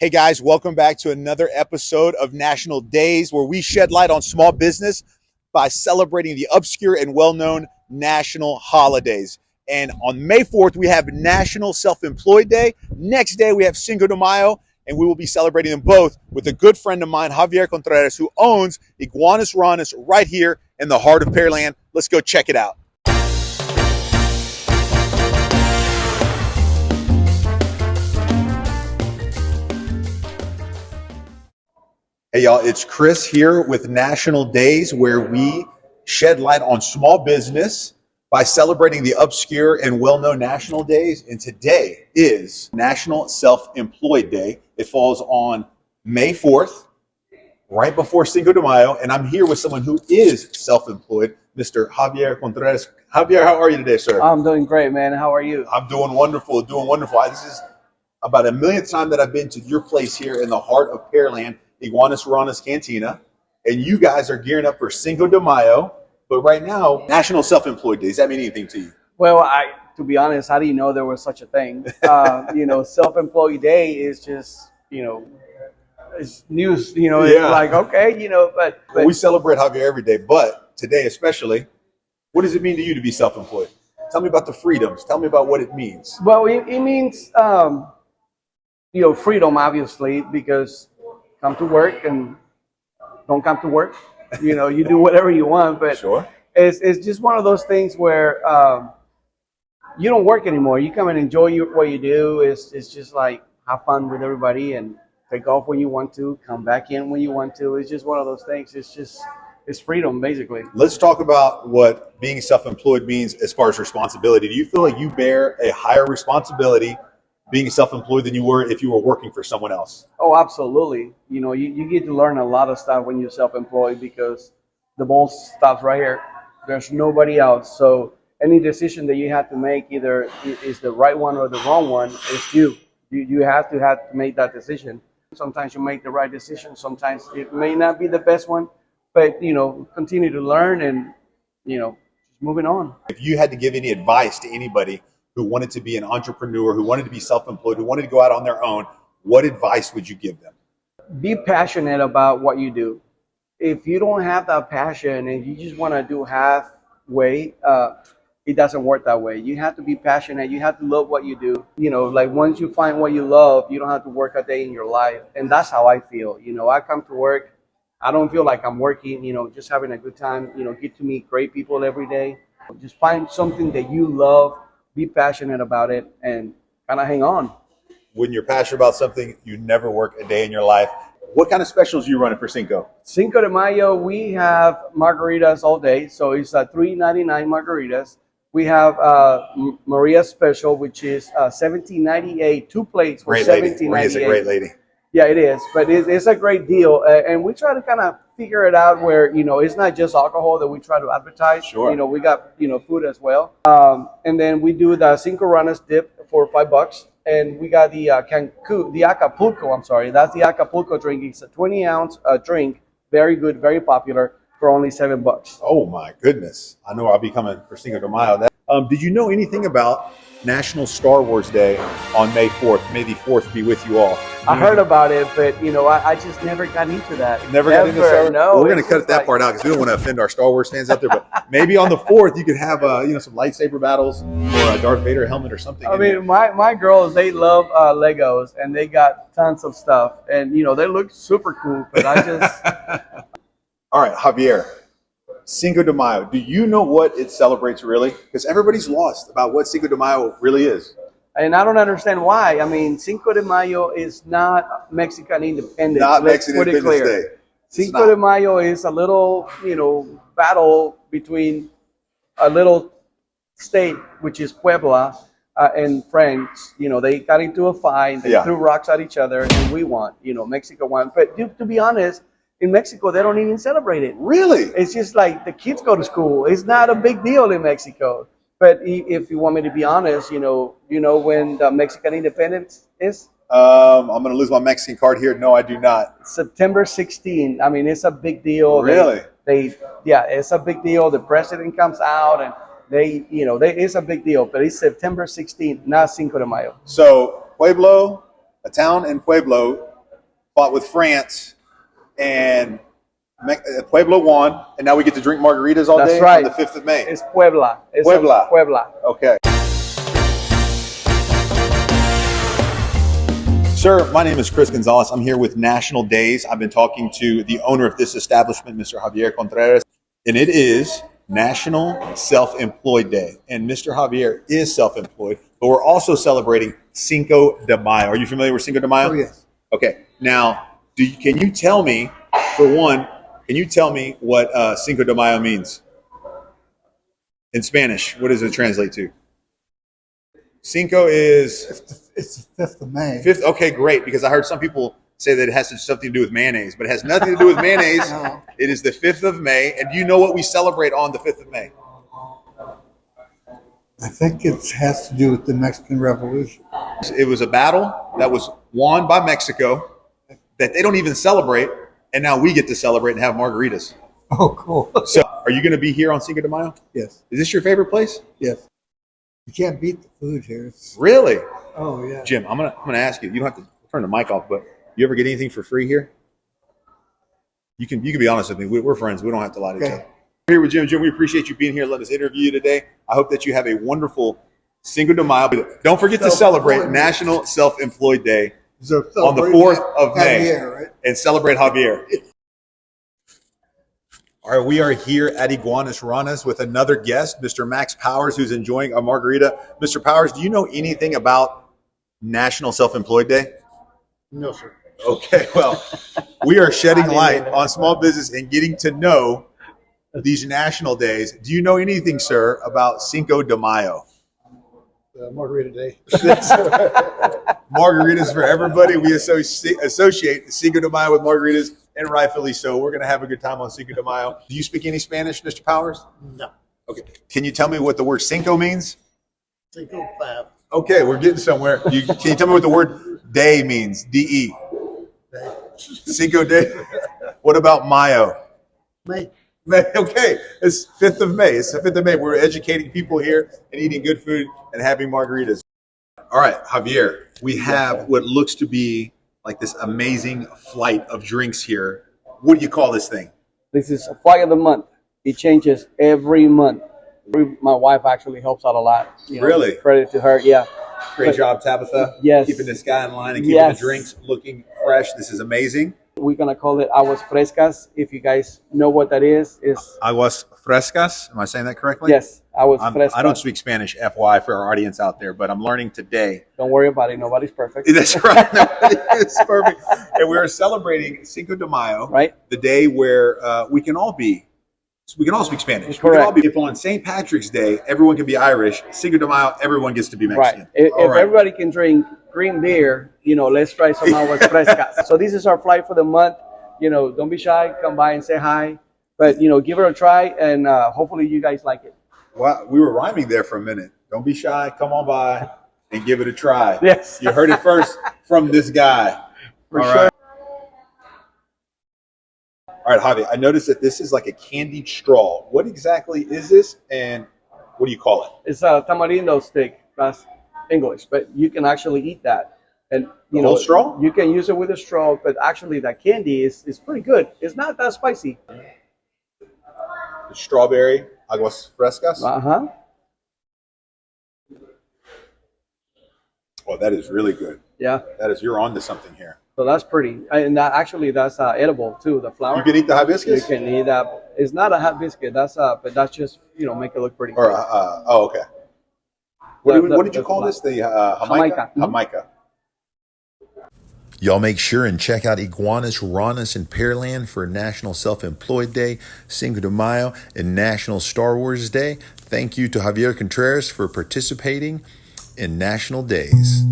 Hey guys, welcome back to another episode of National Days, where we shed light on small business by celebrating the obscure and well-known national holidays. And on May 4th, we have National Self-Employed Day. Next day, we have Cinco de Mayo, and we will be celebrating them both with a good friend of mine, Javier Contreras, who owns Iguanas Ranas right here in the heart of Pearland. Let's go check it out. Hey y'all, it's Chris here with National Days, where we shed light on small business by celebrating the obscure and well-known national days. And today is National Self-Employed Day. It falls on May 4th, right before Cinco de Mayo. And I'm here with someone who is self-employed, Mr. Javier Contreras. Javier, how are you today, sir? I'm doing great, man. How are you? I'm doing wonderful, This is about a millionth time that I've been to your place here in the heart of Pearland, Iguanas Ranas Cantina, and you guys are gearing up for Cinco de Mayo. But right now, National Self-Employed Day. Does that mean anything to you? Well, to be honest, how do you know there was such a thing? Self-employed day is just, it's news. It's like, okay, but well, we celebrate Javier every day, but today especially. What does it mean to you to be self-employed? Tell me about the freedoms. Tell me about what it means. Well, it means, freedom, obviously, because come to work and don't come to work. You do whatever you want, but sure. It's just one of those things where you don't work anymore. You come and enjoy what you do. It's just like have fun with everybody and take off when you want to, come back in when you want to. It's just one of those things. It's freedom, basically. Let's talk about what being self-employed means as far as responsibility. Do you feel like you bear a higher responsibility being self-employed than you were if you were working for someone else? Oh, absolutely. You get to learn a lot of stuff when you're self-employed because the ball stops right here. There's nobody else. So any decision that you have to make, either is the right one or the wrong one, it's you. You have to make that decision. Sometimes you make the right decision. Sometimes it may not be the best one, but, continue to learn and, just moving on. If you had to give any advice to anybody who wanted to be an entrepreneur, who wanted to be self-employed, who wanted to go out on their own, what advice would you give them? Be passionate about what you do. If you don't have that passion and you just want to do halfway, it doesn't work that way. You have to be passionate. You have to love what you do. Like once you find what you love, you don't have to work a day in your life. And that's how I feel. I come to work. I don't feel like I'm working, just having a good time, get to meet great people every day. Just find something that you love. Be passionate about it and kind of hang on. When you're passionate about something, you never work a day in your life. What kind of specials are you running for Cinco? Cinco de Mayo, we have margaritas all day. So it's $3.99 margaritas. We have Maria Special, which is $17.98, 2 plates for $17.98. Maria's a great lady. Yeah, it is. But it's a great deal. And we try to kind of figure it out where, it's not just alcohol that we try to advertise. Sure. We got, food as well. And then we do the Cinco Ranas dip for $5. And we got the Acapulco, that's the Acapulco drink. It's a 20-ounce drink. Very good, very popular for only $7. Oh my goodness. I know I'll be coming for Cinco de Mayo. Did you know anything about National Star Wars Day on May 4th? May the 4th be with you all. I heard about it, but I just never got into that. Never got into Star Wars? No. Well, we're going to cut that part out because we don't want to offend our Star Wars fans out there. But maybe on the 4th you could have some lightsaber battles or a Darth Vader helmet or something. I mean, my girls, they love Legos and they got tons of stuff and they look super cool. But I just all right, Javier. Cinco de Mayo. Do you know what it celebrates really? Because everybody's lost about what Cinco de Mayo really is. And I don't understand why. I mean, Cinco de Mayo is not Mexican independence. Not Mexican Independence Day. Cinco de Mayo is a little, battle between a little state, which is Puebla, and France. They got into a fight. They threw rocks at each other, and we won. Mexico won. But to be honest, in Mexico, they don't even celebrate it. Really? It's just like the kids go to school. It's not a big deal in Mexico. But if you want me to be honest, when the Mexican independence is? I'm going to lose my Mexican card here. No, I do not. September 16. I mean, it's a big deal. Really? It's a big deal. The president comes out and it's a big deal. But it's September 16, not Cinco de Mayo. So Pueblo, a town in Pueblo, fought with France, and Puebla won, and now we get to drink margaritas all That's day right. on the 5th of May. It's Puebla. It's Puebla. Puebla. Okay. Sir, my name is Chris Gonzalez. I'm here with National Days. I've been talking to the owner of this establishment, Mr. Javier Contreras, and it is National Self-Employed Day. And Mr. Javier is self-employed, but we're also celebrating Cinco de Mayo. Are you familiar with Cinco de Mayo? Oh, yes. Okay. Now, can you tell me, for one, what Cinco de Mayo means? In Spanish, what does it translate to? Cinco is... It's the 5th of May. Fifth, okay, great, because I heard some people say that it has something to do with mayonnaise, but it has nothing to do with mayonnaise. No. It is the 5th of May, and do you know what we celebrate on the 5th of May? I think it has to do with the Mexican Revolution. It was a battle that was won by Mexico that they don't even celebrate, and now we get to celebrate and have margaritas. Oh, cool. So, are you going to be here on Cinco de Mayo? Yes, Is this your favorite place? yes. You can't beat the food here. Really? Oh, yeah. Jim, I'm gonna ask you. You don't have to turn the mic off, but you ever get anything for free here? You can be honest with me. We're friends. We don't have to lie to each Okay. other. We're here with Jim. Jim, we appreciate you being here. Let us interview you today. I hope that you have a wonderful Cinco de Mayo. But don't forget to celebrate National Self-Employed Day on the 4th of May Javier, right? and celebrate Javier. All right, we are here at Iguanas Ranas with another guest, Mr. Max Powers, who's enjoying a margarita. Mr. Powers, do you know anything about National Self-Employed Day? No, sir. Okay, well, we are shedding light on small business and getting to know these national days. Do you know anything, sir, about Cinco de Mayo? Margarita Day. Margaritas for everybody. We associate Cinco de Mayo with margaritas, and rightfully so. We're going to have a good time on Cinco de Mayo. Do you speak any Spanish, Mr. Powers? No. Okay. Can you tell me what the word cinco means? Cinco, 5. Okay, we're getting somewhere. Can you tell me what the word day means? D-E. Day. Cinco de. What about Mayo? May. Okay, it's 5th of May. It's the 5th of May. We're educating people here and eating good food and having margaritas. All right, Javier, we have what looks to be like this amazing flight of drinks here. What do you call this thing? This is a flight of the month. It changes every month. My wife actually helps out a lot. Really? Credit to her. Yeah. Great job, Tabitha. Yes. Keeping this guy in line and keeping Yes. the drinks looking fresh. This is amazing. We're gonna call it aguas frescas. If you guys know what that is Aguas frescas. Am I saying that correctly? yes, aguas frescas. I don't speak Spanish, FY, for our audience out there, but I'm learning today. Don't worry about it. Nobody's perfect. That's right. It's perfect. And we're celebrating Cinco de Mayo, Right? the day where we can all speak Spanish. Correct. We can all be, if on St. Patrick's Day, everyone can be Irish. Cinco de Mayo, everyone gets to be Mexican. Right. If All right. everybody can drink green beer, let's try some aguas frescas. So this is our flight for the month. Don't be shy. Come by and say hi. But, give it a try, and hopefully you guys like it. Wow, we were rhyming there for a minute. Don't be shy. Come on by and give it a try. Yes. You heard it first from this guy. For All sure. right. All right, Javi, I noticed that this is like a candied straw. What exactly is this, and what do you call it? It's a tamarindo stick. That's English, but you can actually eat that. And The whole straw? You can use it with a straw, but actually that candy is pretty good. It's not that spicy. The strawberry aguas frescas. Uh-huh. Oh, that is really good. Yeah. You're on to something here. So that's pretty. And that's edible too, the flour. You can eat the You hibiscus? can eat that. It's not a hot biscuit. But that's just, make it look pretty. Or, okay. What did you call this? The Jamaica? Jamaica. Mhm. Jamaica. Y'all make sure and check out Iguanas Ranas in Pearland for National Self-Employed Day, Cinco de Mayo, and National Star Wars Day. Thank you to Javier Contreras for participating in National Days.